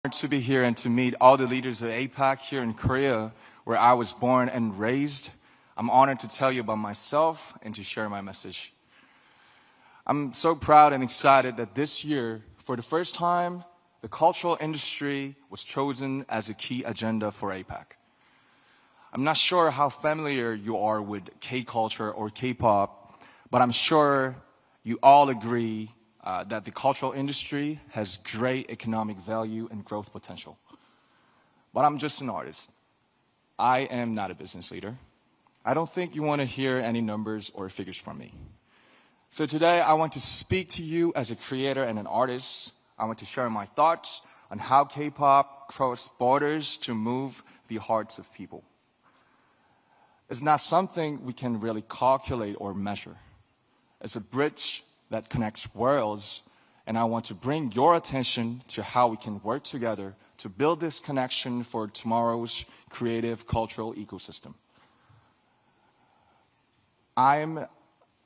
To be here and to meet all the leaders of APAC here in Korea, where I was born and raised. I'm honored to tell you about myself and to share my message. I'm so proud and excited that this year, for the first time, the cultural industry was chosen as a key agenda for APAC. I'm not sure how familiar you are with K-culture or K-pop, but I'm sure you all agree that the cultural industry has great economic value and growth potential. But I'm just an artist. I am not a business leader. I don't think you want to hear any numbers or figures from me. So today I want to speak to you as a creator and an artist. I want to share my thoughts on how K-pop crossed borders to move the hearts of people. It's not something we can really calculate or measure. It's a bridge that connects worlds, and I want to bring your attention to how we can work together to build this connection for tomorrow's creative cultural ecosystem. I'm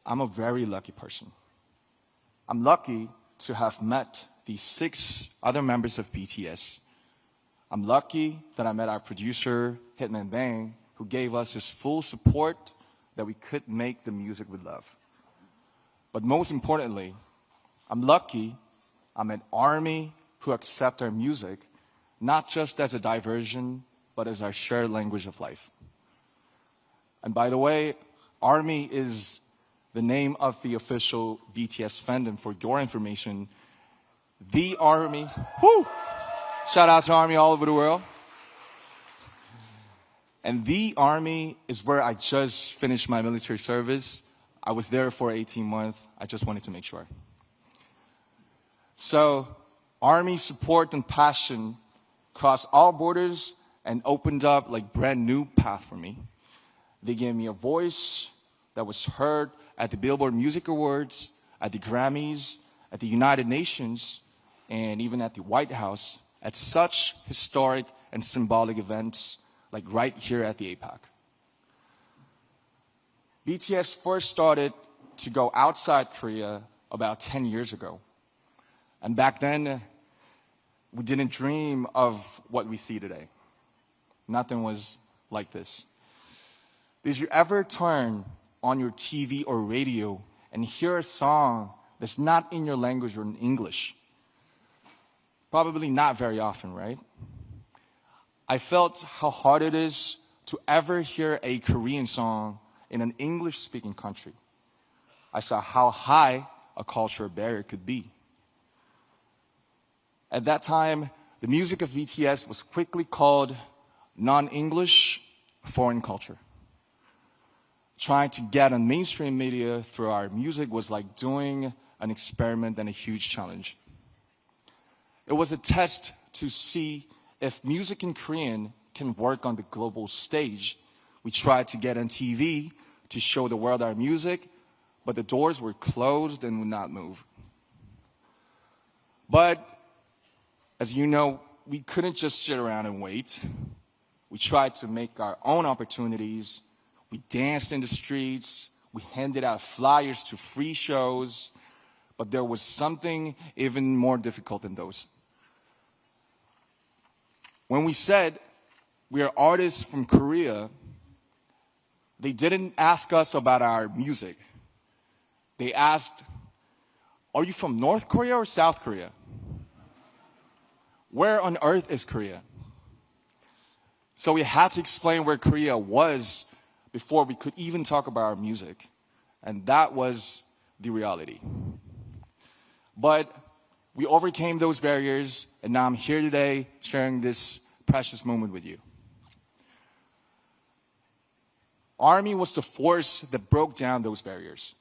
a very lucky person. I'm lucky to have met the 6 other members of BTS. I'm lucky that I met our producer, Hitman Bang, who gave us his full support that we could make the music we love. But most importantly, I'm lucky I'm an ARMY who accept our music, not just as a diversion, but as our shared language of life. And by the way, ARMY is the name of the official BTS fandom. For your information, the ARMY, woo! Shout out to ARMY all over the world. And the ARMY is where I just finished my military service. I was there for 18 months. I just wanted to make sure. So, ARMY support and passion crossed all borders and opened up like brand new path for me. They gave me a voice that was heard at the Billboard Music Awards, at the Grammys, at the United Nations, and even at the White House, at such historic and symbolic events like right here at the APAC. BTS first started to go outside Korea about 10 years ago. And back then, we didn't dream of what we see today. Nothing was like this. Did you ever turn on your TV or radio and hear a song that's not in your language or in English? Probably not very often, right? I felt how hard it is to ever hear a Korean song in an English-speaking country. I saw how high a cultural barrier could be. At that time, the music of BTS was quickly called non-English foreign culture. Trying to get on mainstream media through our music was like doing an experiment and a huge challenge. It was a test to see if music in Korean can work on the global stage. We tried to get on TV to show the world our music, but the doors were closed and would not move. But, as you know, we couldn't just sit around and wait. We tried to make our own opportunities. We danced in the streets. We handed out flyers to free shows. But there was something even more difficult than those. When we said we are artists from Korea, they didn't ask us about our music. They asked, are you from North Korea or South Korea? Where on earth is Korea? So we had to explain where Korea was before we could even talk about our music. And that was the reality. But we overcame those barriers, and now I'm here today sharing this precious moment with you. ARMY was the force that broke down those barriers.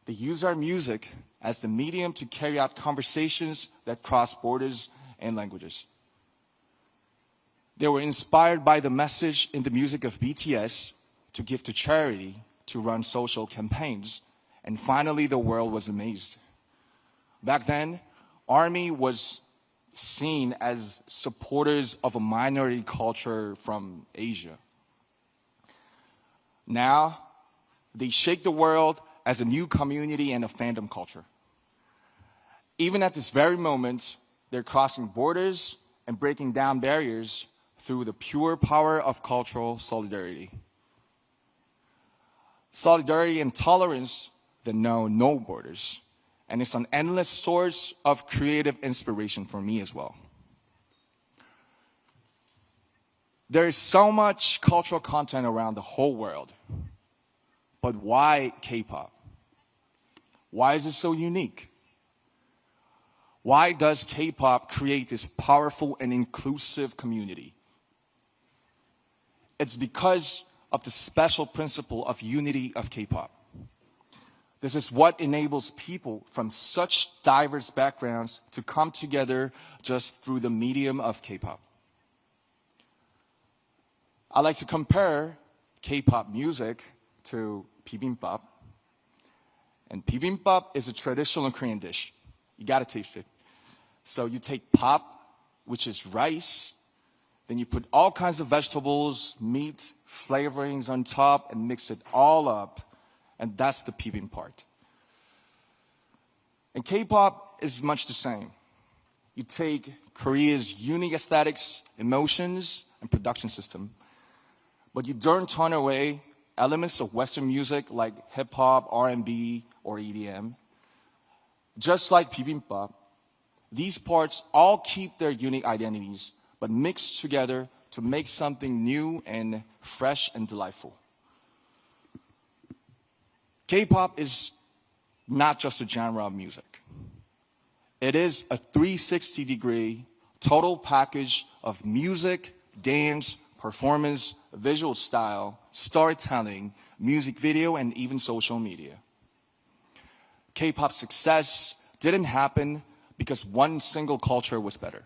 They used our music as the medium to carry out conversations that cross borders and languages. They were inspired by the message in the music of BTS to give to charity, to run social campaigns, and finally the world was amazed. Back then, ARMY was seen as supporters of a minority culture from Asia. Now, they shake the world as a new community and a fandom culture. Even at this very moment, they're crossing borders and breaking down barriers through the pure power of cultural solidarity. Solidarity and tolerance that know no borders, and it's an endless source of creative inspiration for me as well. There is so much cultural content around the whole world, but why K-pop? Why is it so unique? Why does K-pop create this powerful and inclusive community? It's because of the special principle of unity of K-pop. This is what enables people from such diverse backgrounds to come together just through the medium of K-pop. I like to compare K-pop music to bibimbap. And bibimbap is a traditional Korean dish. You gotta taste it. So you take pap, which is rice, then you put all kinds of vegetables, meat, flavorings on top, and mix it all up. And that's the bibimbap part. And K-pop is much the same. You take Korea's unique aesthetics, emotions, and production system, but you don't turn away elements of Western music like hip-hop, R&B, or EDM. Just like bibimbap, these parts all keep their unique identities, but mix together to make something new and fresh and delightful. K-pop is not just a genre of music. It is a 360-degree total package of music, dance, performance, visual style, storytelling, music video, and even social media. K-pop's success didn't happen because one single culture was better.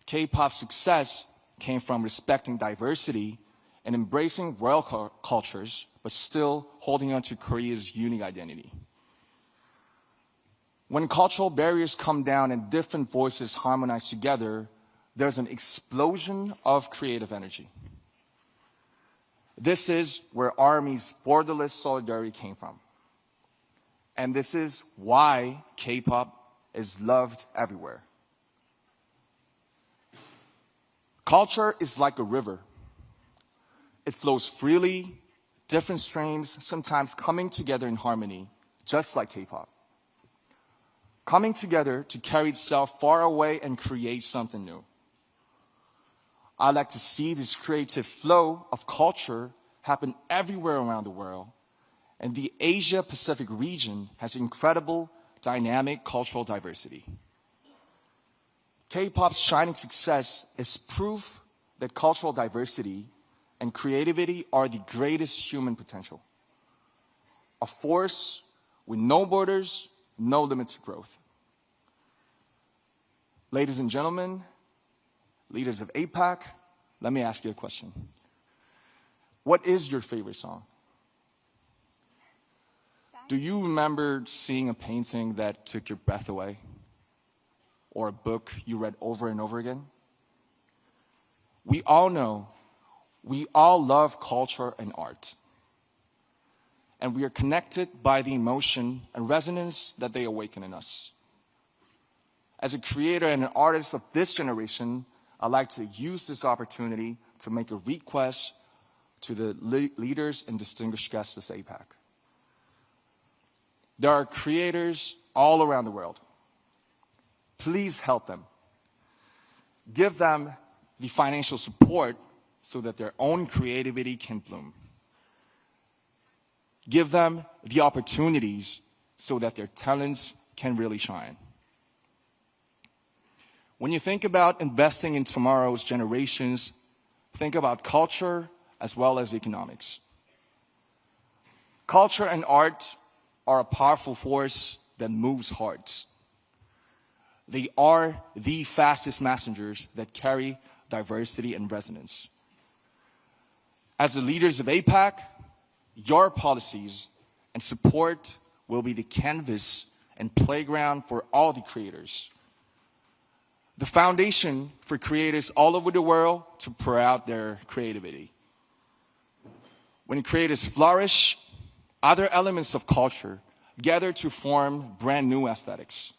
K-pop's success came from respecting diversity and embracing world cultures, but still holding on to Korea's unique identity. When cultural barriers come down and different voices harmonize together, there's an explosion of creative energy. This is where ARMY's borderless solidarity came from. And this is why K-pop is loved everywhere. Culture is like a river. It flows freely, different streams, sometimes coming together in harmony, just like K-pop. Coming together to carry itself far away and create something new. I like to see this creative flow of culture happen everywhere around the world. And the Asia-Pacific region has incredible, dynamic cultural diversity. K-pop's shining success is proof that cultural diversity and creativity are the greatest human potential. A force with no borders, no limit to growth. Ladies and gentlemen, leaders of APAC, let me ask you a question. What is your favorite song? Do you remember seeing a painting that took your breath away? Or a book you read over and over again? We all know, we all love culture and art. And we are connected by the emotion and resonance that they awaken in us. As a creator and an artist of this generation, I'd like to use this opportunity to make a request to the leaders and distinguished guests of APAC. There are creators all around the world. Please help them. Give them the financial support so that their own creativity can bloom. Give them the opportunities so that their talents can really shine. When you think about investing in tomorrow's generations, think about culture as well as economics. Culture and art are a powerful force that moves hearts. They are the fastest messengers that carry diversity and resonance. As the leaders of APAC, your policies and support will be the canvas and playground for all the creators. The foundation for creators all over the world to pour out their creativity. When creators flourish, other elements of culture gather to form brand new aesthetics.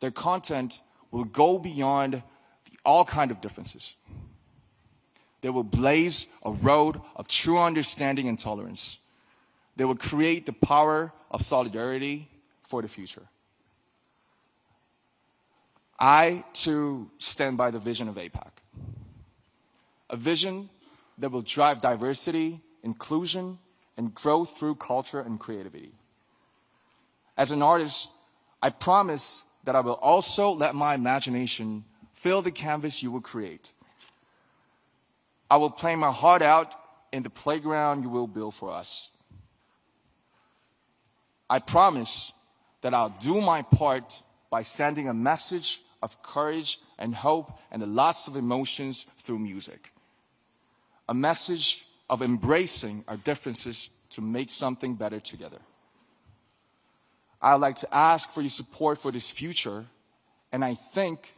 Their content will go beyond all kinds of differences. They will blaze a road of true understanding and tolerance. They will create the power of solidarity for the future. I, too, stand by the vision of APAC. A vision that will drive diversity, inclusion, and growth through culture and creativity. As an artist, I promise that I will also let my imagination fill the canvas you will create. I will play my heart out in the playground you will build for us. I promise that I'll do my part by sending a message of courage and hope and lots of emotions through music. A message of embracing our differences to make something better together. I'd like to ask for your support for this future, and I think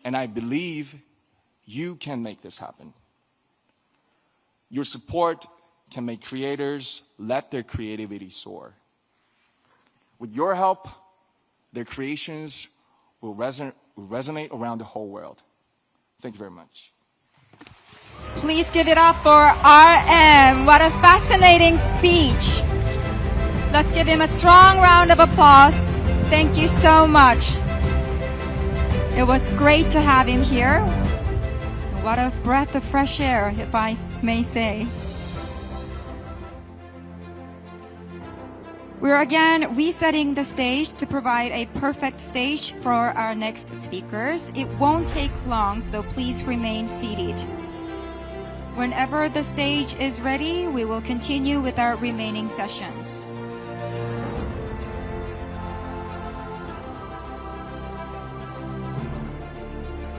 and I believe you can make this happen. Your support can make creators let their creativity soar. With your help, their creations will resonate around the whole world. Thank you very much. Please give it up for RM. What a fascinating speech. Let's give him a strong round of applause. Thank you so much. It was great to have him here. What a breath of fresh air, if I may say. We're again resetting the stage to provide a perfect stage for our next speakers. It won't take long, so please remain seated. Whenever the stage is ready, we will continue with our remaining sessions.